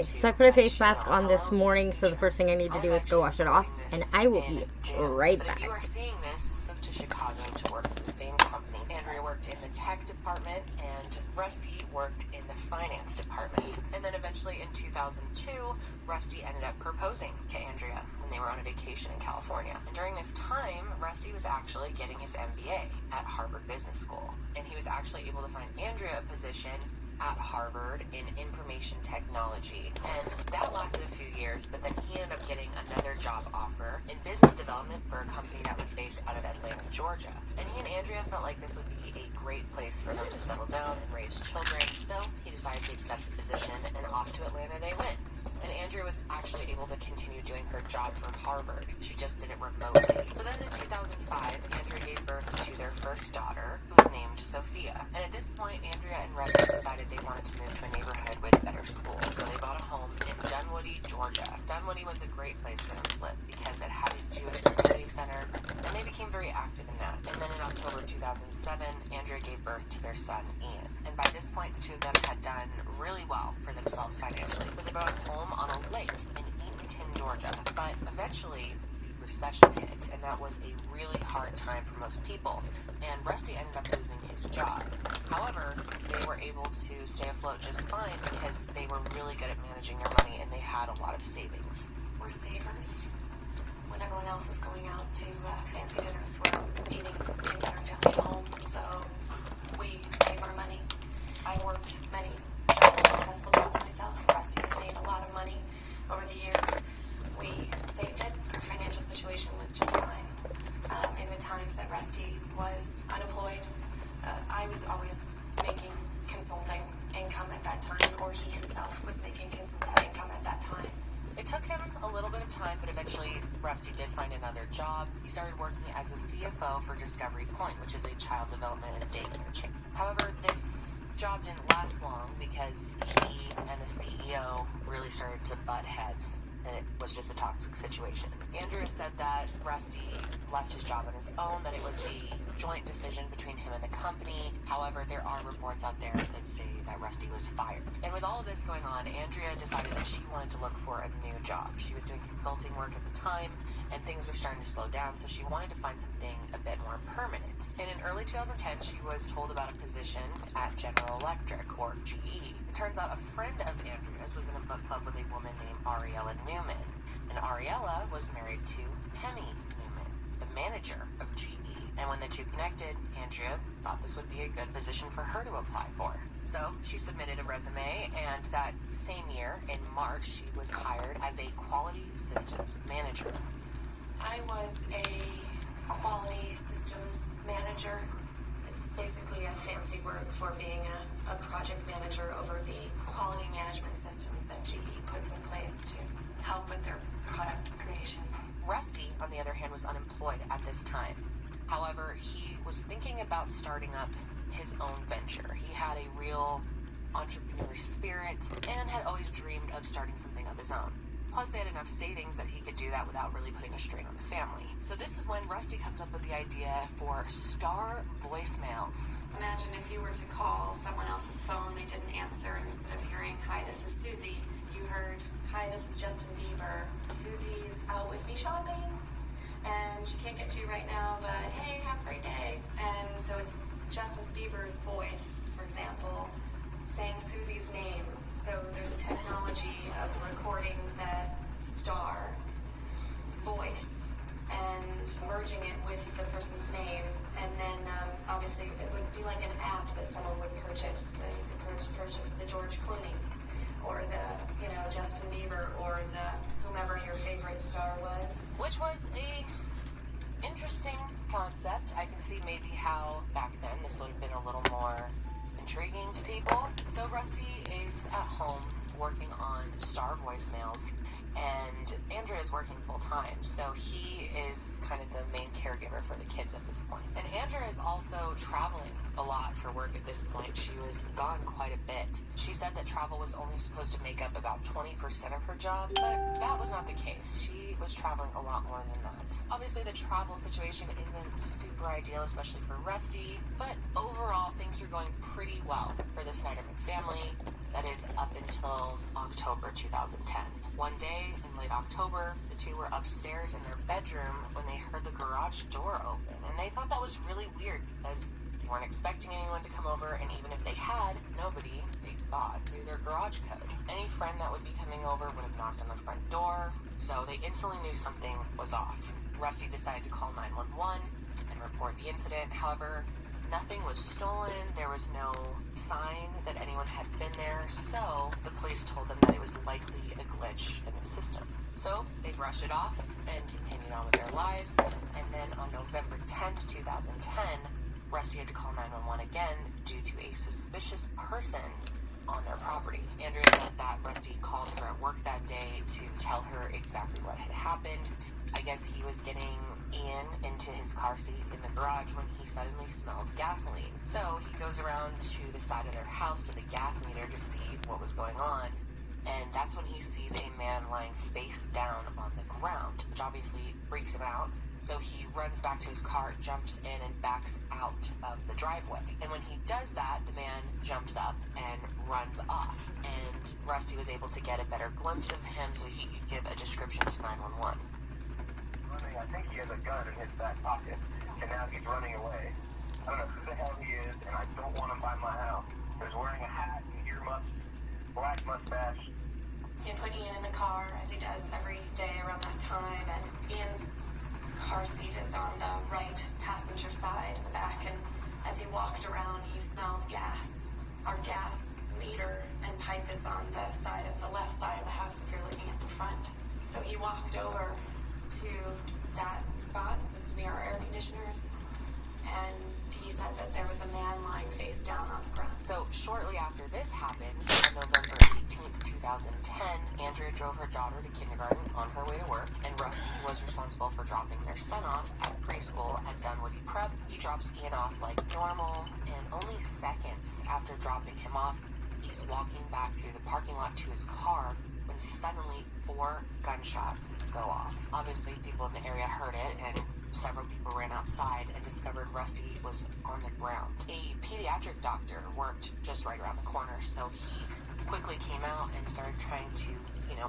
So I put a face mask on this morning, so the first thing I need to do is go wash it off, and I will be right back. If you are seeing this, moved to Chicago to work for the same company. Andrea worked in the tech department, and Rusty worked in the finance department. And then eventually in 2002, Rusty ended up proposing to Andrea when they were on a vacation in California. And during this time, Rusty was actually getting his MBA at Harvard Business School. And he was actually able to find Andrea a position at Harvard in information technology. And that lasted a few years, but then he ended up getting another job offer in business development for a company that was based out of Atlanta, Georgia. And he and Andrea felt like this would be a great place for them to settle down and raise children, so he decided to accept the position, and off to Atlanta they went. And Andrea was actually able to continue doing her job from Harvard. She just did it remotely. So then in 2005, Andrea gave birth to their first daughter, who was named Sophia. And at this point, Andrea and Rusty decided they wanted to move to a neighborhood with better schools. So they bought a home in Dunwoody, Georgia. Dunwoody was a great place for them to live because it had a Jewish community center, and they became very active in that. And then in October 2007, Andrea gave birth to their son, Ian. And by this point, the two of them had done really well for themselves financially. So they bought a home on a lake in Eatonton, Georgia. But eventually, the recession hit, and that was a really hard time for most people. And Rusty ended up losing his job. However, they were able to stay afloat just fine because they were really good at managing their money, and they had a lot of savings. We're savers. When everyone else is going out to fancy dinners, we're eating peanut butter and jelly at home, so we save our money. I worked many jobs, successful jobs myself. Rusty has made a lot of money over the years. We saved it. Our financial situation was just fine. In the times that Rusty was unemployed, I was always making consulting income at that time, or he himself was making consulting income at that time. It took him a little bit of time, but eventually Rusty did find another job. He started working as a CFO for Discovery Point, which is a child development and daycare chain. However, this job didn't last long because he and the CEO really started to butt heads, and it was just a toxic situation. Andrea said that Rusty left his job on his own, that it was a joint decision between him and the company. However, there are reports out there that say that Rusty was fired. And with all of this going on, Andrea decided that she wanted to look for a new job. She was doing consulting work at the time, and things were starting to slow down, so she wanted to find something a bit more permanent. And in early 2010, she was told about a position at General Electric, or GE. It turns out a friend of Andrea's was in a book club with a woman named Ariella Newman, and Ariella was married to Hemi Newman, the manager of GE. And when the two connected, Andrea thought this would be a good position for her to apply for. So she submitted a resume, and that same year, in March, she was hired as a quality systems manager. I was a quality systems manager. It's basically a fancy word for being a project manager over the quality management systems that GE puts in place to help with their product creation. Rusty, on the other hand, was unemployed at this time. However, he was thinking about starting up his own venture. He had a real entrepreneur spirit and had always dreamed of starting something of his own. Plus, they had enough savings that he could do that without really putting a strain on the family. So this is when Rusty comes up with the idea for star voicemails. Imagine if you were to call someone else's phone, they didn't answer, and instead of hearing, "Hi, this is Susie," you heard, "Hi, this is Justin Bieber. Susie is out with me shopping, and she can't get to you right now, but hey, have a great day." And so it's Justin Bieber's voice, for example, saying Susie's name. So there's a technology of recording that star's voice and merging it with the person's name. And then obviously it would be like an app that someone would purchase. So you could purchase the George Clooney or the, Justin Bieber or the whomever your favorite star was. Which was a interesting concept. I can see maybe how back then this would have been a little more intriguing to people. So Rusty is at home working on star voicemails, and Andrea is working full time, so he is kind of the main caregiver for the kids at this point. And Andrea is also traveling a lot for work at this point. She was gone quite a bit. She said that travel was only supposed to make up about 20% of her job, but that was not the case. She was traveling a lot more than that. Obviously, the travel situation isn't super ideal, especially for Rusty, but overall, things were going pretty well for the Snyderman family. That is up until October 2010. One day in late October, the two were upstairs in their bedroom when they heard the garage door open. And they thought that was really weird because they weren't expecting anyone to come over, and even if they had, nobody, they thought, knew their garage code. Any friend that would be coming over would have knocked on the front door, so they instantly knew something was off. Rusty decided to call 911 and report the incident. However, nothing was stolen. There was no sign that anyone had been there, so the police told them that it was likely a glitch in the system. So they brushed it off and continued on with their lives. And then on November 10th, 2010, Rusty had to call 911 again due to a suspicious person on their property. Andrea says that Rusty called her at work that day to tell her exactly what had happened. I guess he was getting Ian into his car seat in the garage when he suddenly smelled gasoline. So he goes around to the side of their house to the gas meter to see what was going on. And that's when he sees a man lying face down on the ground, which obviously freaks him out. So he runs back to his car, jumps in, and backs out of the driveway. And when he does that, the man jumps up and runs off. And Rusty was able to get a better glimpse of him so he could give a description to 911. I think he has a gun in his back pocket, and now he's running away. I don't know who the hell he is, and I don't want him by my house. He's wearing a hat and earmuffs, black mustache. He put Ian in the car, as he does every day around that time, and Ian's car seat is on the right passenger side in the back, and as he walked around, he smelled gas. Our gas meter and pipe is on the side of the left side of the house if you're looking at the front. So he walked over to that spot, was near our air conditioners, and he said that there was a man lying face down on the ground. So shortly after this happens, on November 18th, 2010, Andrea drove her daughter to kindergarten on her way to work, and Rusty was responsible for dropping their son off at preschool at Dunwoody Prep. He drops Ian off like normal, and only seconds after dropping him off, he's walking back through the parking lot to his car when suddenly 4 gunshots go off. Obviously, people in the area heard it, and several people ran outside and discovered Rusty was on the ground. A pediatric doctor worked just right around the corner, so he quickly came out and started trying to,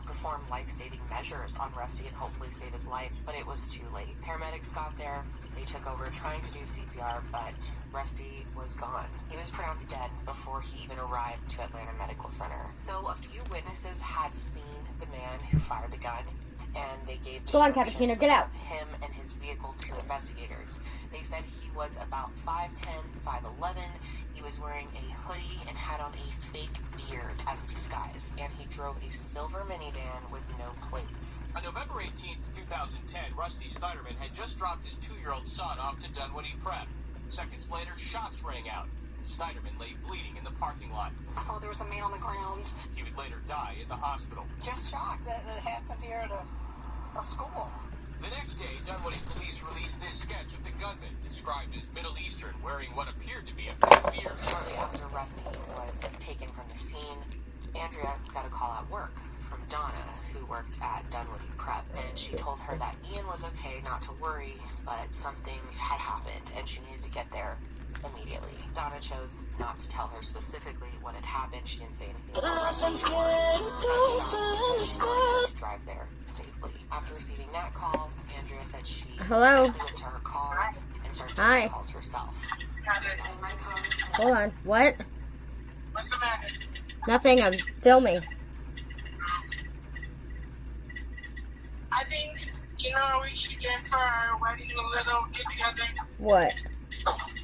perform life-saving measures on Rusty and hopefully save his life, but it was too late. Paramedics got there, they took over trying to do CPR, but Rusty was gone. He was pronounced dead before he even arrived to Atlanta Medical Center. So a few witnesses had seen the man who fired the gun, and they gave descriptions get out. of him and his vehicle to investigators. They said he was about 5'10", 5'11". He was wearing a hoodie and had on a fake beard as a disguise, and he drove a silver minivan with no plates. On November 18th, 2010, Rusty Snyderman had just dropped his 2-year-old son off to Dunwoody Prep. Seconds later, shots rang out, and Snyderman lay bleeding in the parking lot. I saw there was a man on the ground. He would later die at the hospital. Just shocked that it happened here at a school. The next day, Dunwoody police released this sketch of the gunman, described as Middle Eastern, wearing what appeared to be a fake beard. Shortly after Rusty was taken from the scene, Andrea got a call at work from Donna, who worked at Dunwoody Prep, and she told her that Ian was okay, not to worry, but something had happened, and she needed to get there immediately. Donna chose not to tell her specifically what had happened. She didn't say anything about Rusty to drive there safely. After receiving that call, Andrea said she went to her car and started doing calls herself. Hold on. What? What's the matter? Nothing. I'm filming. I think, we should get for our wedding a little get-together. What?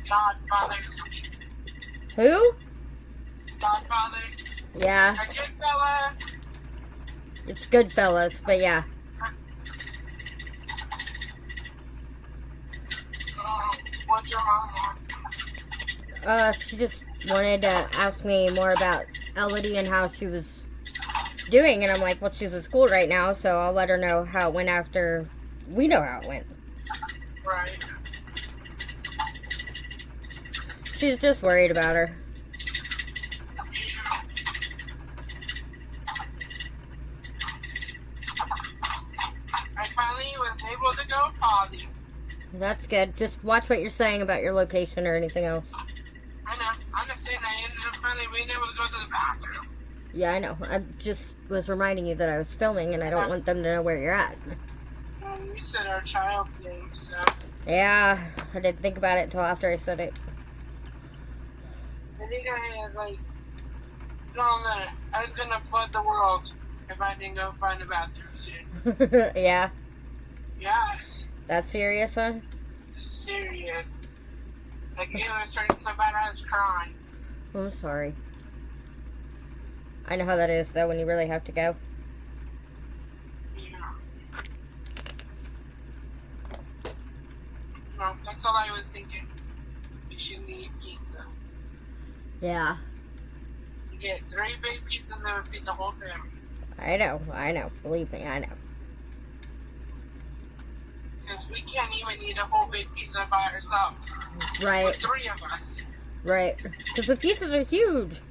Godfathers. Who? Godfathers. Yeah. A good fella. It's Goodfellas, but yeah. What's your mom want? She just wanted to ask me more about Elodie and how she was doing, and I'm like, well, she's at school right now, so I'll let her know how it went after we know how it went. Right. She's just worried about her. I finally was able to go potty. That's good. Just watch what you're saying about your location or anything else. I know. I'm just saying I ended up finally being able to go to the bathroom. Yeah, I know. I just was reminding you that I was filming, and I don't want them to know where you're at. We said our child's name, so. Yeah, I didn't think about it until after I said it. I think I had, like, I was gonna flood the world if I didn't go find the bathroom soon. Yeah, Yes. that's serious, huh? Serious. Like, it was hurting so bad I was crying. I'm sorry. I know how that is, though, when you really have to go. Yeah. Well, that's all I was thinking. We should eat pizza. Yeah, You get 3 big pizzas that would feed the whole family. I know. Believe me, I know. Because we can't even eat a whole big pizza by ourselves. Right, With 3 of us. right. Because the pieces are huge.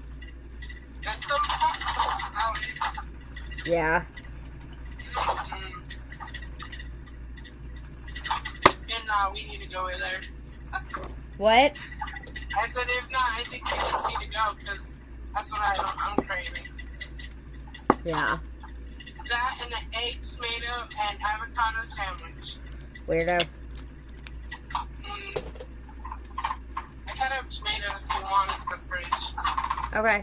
That's some pasta salad. Yeah. Mm. And we need to go in there. What? I said, if not, I think we just need to go because that's what I'm craving. Yeah. That and an egg, tomato, and avocado sandwich. Weirdo. I cut up tomatoes if you want in the fridge. Okay.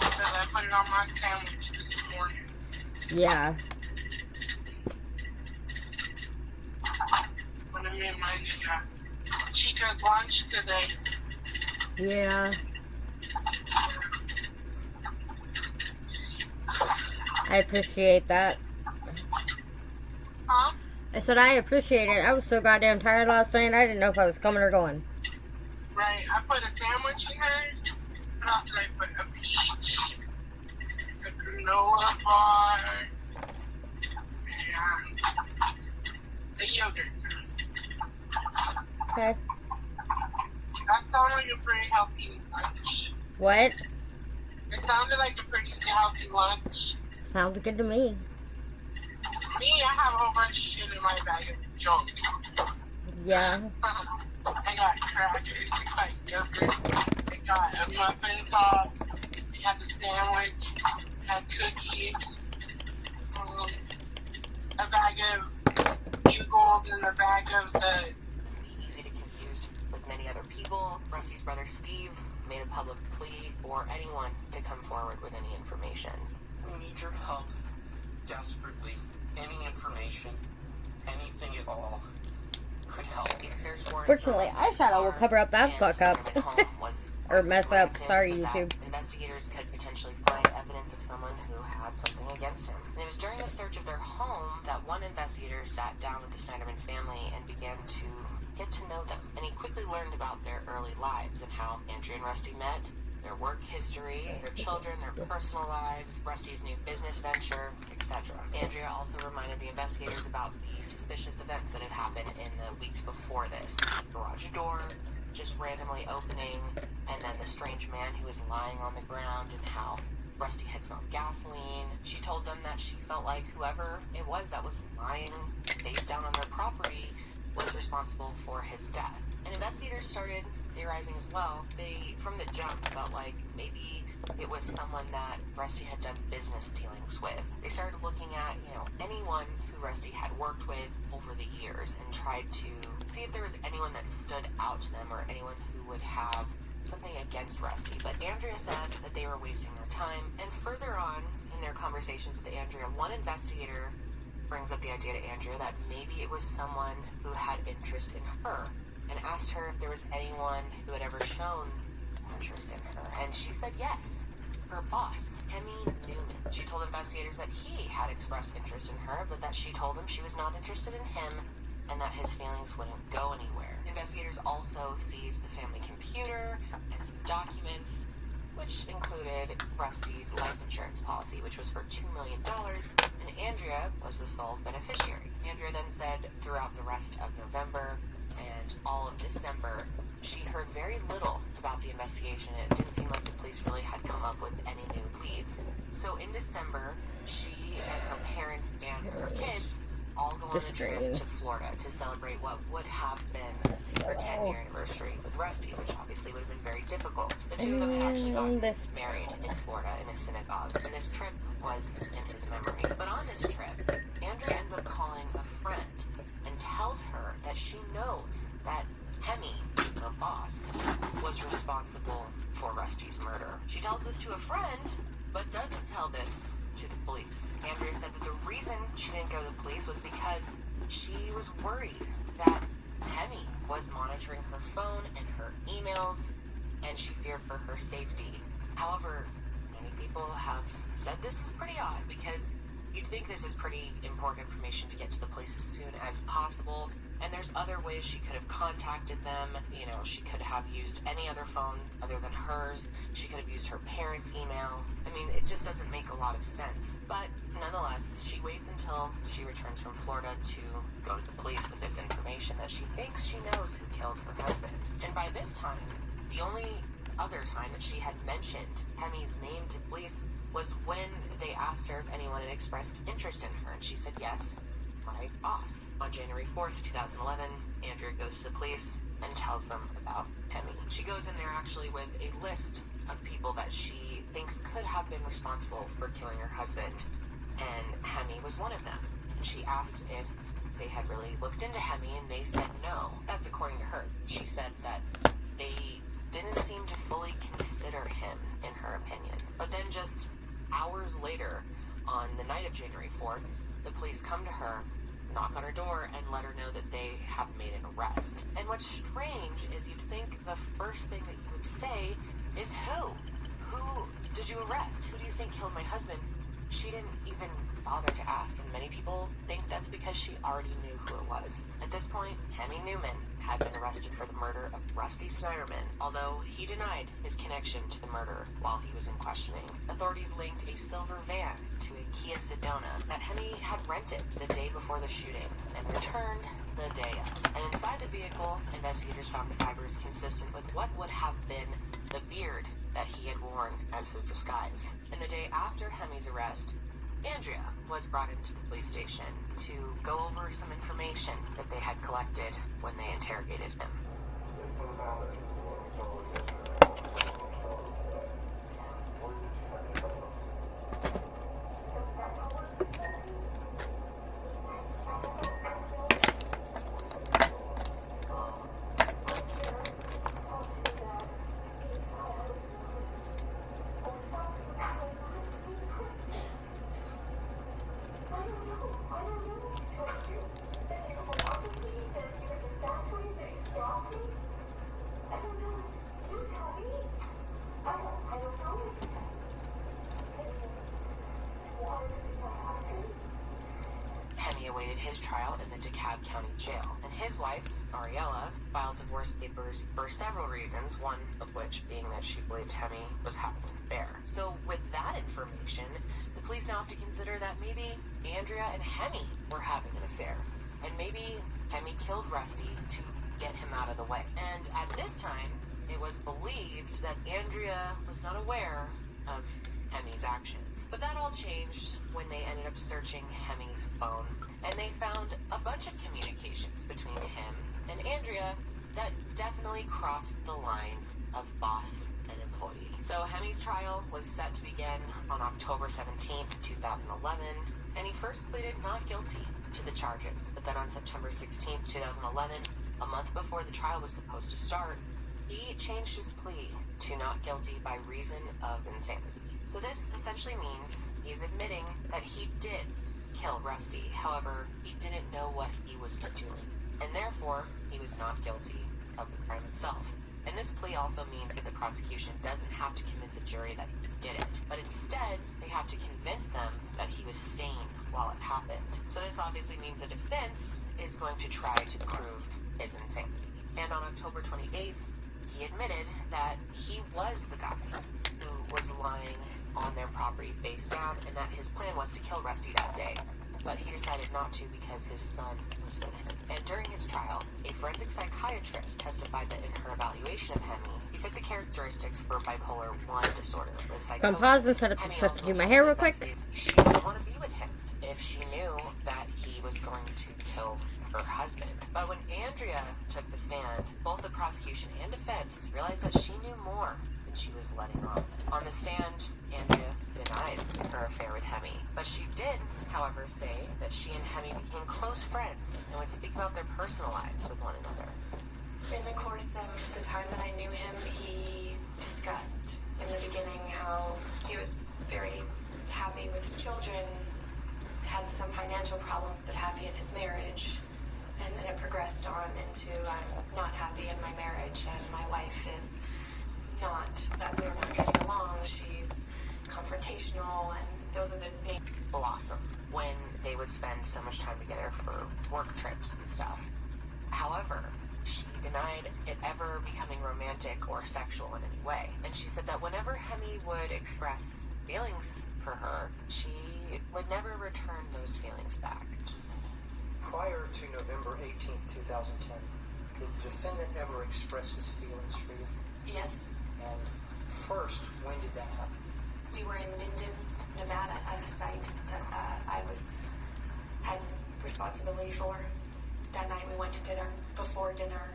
Because I put it on my sandwich this morning. Yeah. When I made my Chica's lunch today. Yeah. I appreciate that. Huh? I said I appreciate it. I was so goddamn tired last night, I didn't know if I was coming or going. Right. I put a sandwich in hers. What else did I put? A peach. A granola bar. And a yogurt. Okay. That sounded like a pretty healthy lunch. What? It sounded like a pretty healthy lunch. Sounds good to me. Me, I have a whole bunch of shit in my bag of junk. Yeah. I got crackers, I got yogurt, I got a muffin top, I had the sandwich, I had cookies, a bag of bugles and a bag of the... Easy to confuse with many other people. Rusty's brother Steve made a public plea for anyone to come forward with any information. We need your help desperately. Any information, anything at all, could help. A search warrant Fortunately, eyeshadow will cover up that fuck up. Or mess up. Sorry, YouTube. Investigators could potentially find evidence of someone who had something against him. And it was during the search of their home that one investigator sat down with the Snyderman family and began to get to know them. And he quickly learned about their early lives and how Andrea and Rusty met, their work history, their children, their personal lives, Rusty's new business venture, etc. Andrea also reminded the investigators about the suspicious events that had happened in the weeks before this. The garage door just randomly opening, and then the strange man who was lying on the ground, and how Rusty had smelled gasoline. She told them that she felt like whoever it was that was lying face down on their property was responsible for his death. And investigators started theorizing as well. They, from the jump, felt like maybe it was someone that Rusty had done business dealings with. They started looking at, anyone who Rusty had worked with over the years and tried to see if there was anyone that stood out to them or anyone who would have something against Rusty. But Andrea said that they were wasting their time. And further on in their conversations with Andrea, one investigator brings up the idea to Andrea that maybe it was someone who had interest in her, and asked her if there was anyone who had ever shown interest in her. And she said yes. Her boss, Hemi Newman. She told investigators that he had expressed interest in her, but that she told him she was not interested in him and that his feelings wouldn't go anywhere. Investigators also seized the family computer and some documents, which included Rusty's life insurance policy, which was for $2 million, and Andrea was the sole beneficiary. Andrea then said throughout the rest of November and all of December, she heard very little about the investigation, and it didn't seem like the police really had come up with any new leads. So in December, she and her parents and her kids all go on a trip to Florida to celebrate what would have been her 10-year anniversary with Rusty, which obviously would have been very difficult. The two of them had actually gotten married in Florida in a synagogue, and this trip was in his memory. But on this trip, Andrea ends up calling a friend and tells her that she knows that Hemi, the boss, was responsible for Rusty's murder. She tells this to a friend, but doesn't tell this to the police. Andrea said that the reason she didn't go to the police was because she was worried that Hemi was monitoring her phone and her emails, and she feared for her safety. However, many people have said this is pretty odd because you'd think this is pretty important information to get to the police as soon as possible. And there's other ways she could have contacted them. You know, she could have used any other phone other than hers. She could have used her parents' email. I mean, it just doesn't make a lot of sense. But nonetheless, she waits until she returns from Florida to go to the police with this information that she thinks she knows who killed her husband. And by this time, the only other time that she had mentioned Hemi's name to police was when they asked her if anyone had expressed interest in her, and she said yes, my boss. On January 4th, 2011, Andrea goes to the police and tells them about Hemi. She goes in there actually with a list of people that she thinks could have been responsible for killing her husband, and Hemi was one of them. And she asked if they had really looked into Hemi, and they said no. That's according to her. She said that they didn't seem to fully consider him, in her opinion. But then just hours later, on the night of January 4th, the police come to her, knock on her door, and let her know that they have made an arrest. And what's strange is you'd think the first thing that you would say is who? Who did you arrest? Who do you think killed my husband? She didn't even bother to ask, and many people think that's because she already knew who it was. At this point, Hemi Newman had been arrested for the murder of Rusty Snyderman, although he denied his connection to the murder while he was in questioning. Authorities linked a silver van to a Kia Sedona that Hemi had rented the day before the shooting and returned the day of. And inside the vehicle, investigators found fibers consistent with what would have been the beard that he had worn as his disguise. And the day after Hemi's arrest, Andrea was brought into the police station to go over some information that they had collected when they interrogated him. Awaited his trial in the DeKalb County Jail, and his wife, Ariella, filed divorce papers for several reasons, one of which being that she believed Hemi was having an affair. So with that information, the police now have to consider that maybe Andrea and Hemi were having an affair, and maybe Hemi killed Rusty to get him out of the way. And at this time, it was believed that Andrea was not aware of Hemi's actions. But that all changed when they ended up searching Hemi's phone, and they found a bunch of communications between him and Andrea that definitely crossed the line of boss and employee. So Hemi's trial was set to begin on October 17th, 2011, and he first pleaded not guilty to the charges. But then on September 16th, 2011, a month before the trial was supposed to start, he changed his plea to not guilty by reason of insanity. So this essentially means he's admitting that he did kill Rusty. However, he didn't know what he was doing, and therefore he was not guilty of the crime itself. And this plea also means that the prosecution doesn't have to convince a jury that he did it, but instead they have to convince them that he was sane while it happened. So this obviously means the defense is going to try to prove his insanity. And on October 28th, he admitted that he was the guy who was lying on their property face down, and that his plan was to kill Rusty that day. But he decided not to because his son was with him. And during his trial, a forensic psychiatrist testified that in her evaluation of Hemi, he fit the characteristics for bipolar 1 disorder with psychosis. Gonna pause and set up the trip to do my hair real quick. She would want to be with him if she knew that he was going to kill her husband. But when Andrea took the stand, both the prosecution and defense realized that she knew more than she was letting on. On the stand, Andrea denied her affair with Hemi, but she did, however, say that she and Hemi became close friends and would speak about their personal lives with one another. In the course of the time that I knew him, he discussed in the beginning how he was very happy with his children, had some financial problems, but happy in his marriage. And then it progressed on into I'm not happy in my marriage, and my wife is not, that we're not getting along. She's confrontational, and those are the main. Blossom when they would spend so much time together for work trips and stuff. However, she denied it ever becoming romantic or sexual in any way. And she said that whenever Hemi would express feelings for her, she would never return those feelings back. Prior to November 18, 2010, did the defendant ever express his feelings for you? Yes. And first, when did that happen? We were in Minden, Nevada at a site that I had responsibility for. That night we went to dinner. Before dinner,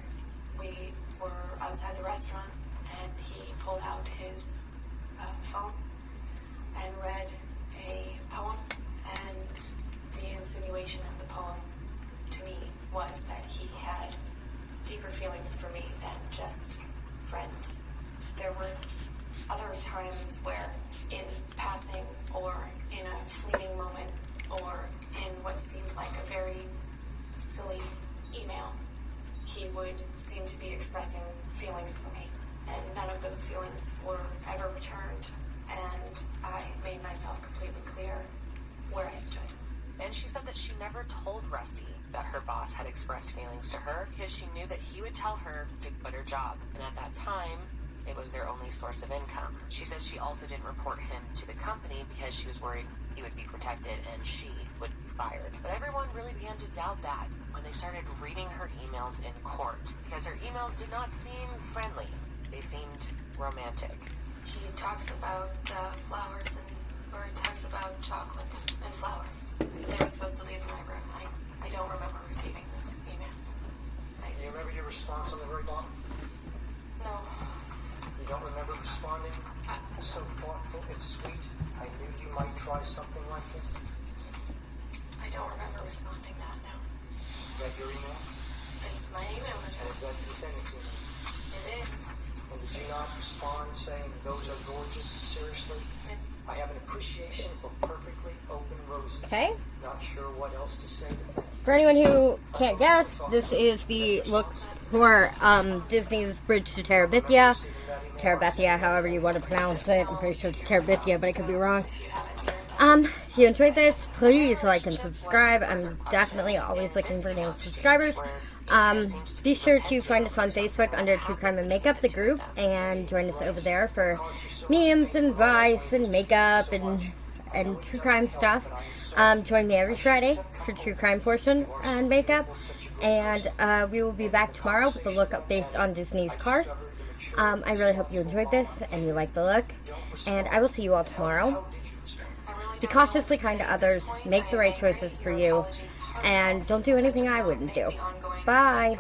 we were outside the restaurant, and he pulled out his phone and read a poem, and the insinuation of the poem to me was that he had deeper feelings for me than just friends. There were other times where in passing or in a fleeting moment or in what seemed like a very silly email, he would seem to be expressing feelings for me. And none of those feelings were ever returned. And I made myself completely clear where I stood. And she said that she never told Rusty that her boss had expressed feelings to her because she knew that he would tell her to quit her job. And at that time, it was their only source of income. She said she also didn't report him to the company because she was worried he would be protected and she would be fired. But everyone really began to doubt that when they started reading her emails in court, because her emails did not seem friendly. They seemed romantic. He talks about flowers or he talks about chocolates and flowers. They were supposed to leave my room. I don't remember receiving this email. Do you remember your response on the very bottom? No. You don't remember responding? So thoughtful and sweet. I knew you might try something like this. I don't remember responding that, no. Is that your email? It's my email And is address. that the defendant's email? It is. And did you not respond saying, those are gorgeous, seriously? I have an appreciation for perfectly open roses. Okay. Not sure what else to say, but thank you. For anyone who can't guess, this is the look for Disney's Bridge to Terbithea. Terbithea, however you want to pronounce it. I'm pretty sure it's Terbithea, but I could be wrong. If you enjoyed this, please like and subscribe. I'm definitely always looking for new subscribers. Be sure to find us on Facebook under True Crime and Makeup, the group, and join us over there for memes and advice and makeup and true crime stuff. Join me every Friday for True Crime portion and makeup, and we will be back tomorrow with a look up based on Disney's Cars. I really hope you enjoyed this and you like the look, and I will see you all tomorrow. Be cautiously kind to others, make the right choices for you, and don't do anything I wouldn't do. Bye.